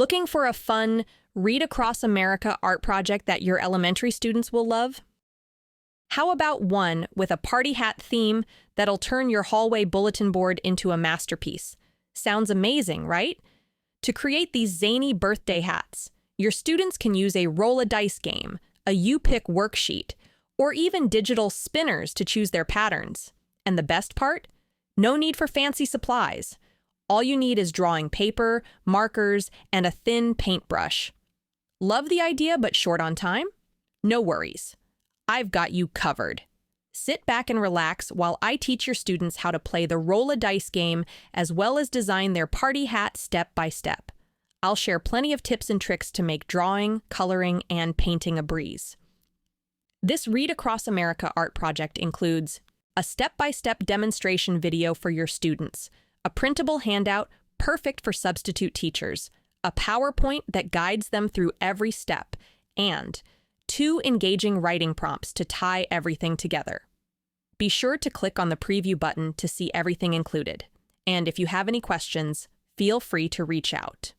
Looking for a fun, Read Across America art project that your elementary students will love? How about one with a party hat theme that'll turn your hallway bulletin board into a masterpiece? Sounds amazing, right? To create these zany birthday hats, your students can use a roll-a-dice game, a you-pick worksheet, or even digital spinners to choose their patterns. And the best part? No need for fancy supplies. All you need is drawing paper, markers, and a thin paintbrush. Love the idea but short on time? No worries. I've got you covered. Sit back and relax while I teach your students how to play the roll-a-dice game as well as design their party hat step by step. I'll share plenty of tips and tricks to make drawing, coloring, and painting a breeze. This Read Across America art project includes a step-by-step demonstration video for your students, a printable handout perfect for substitute teachers, a PowerPoint that guides them through every step, and 2 engaging writing prompts to tie everything together. Be sure to click on the preview button to see everything included. And if you have any questions, feel free to reach out.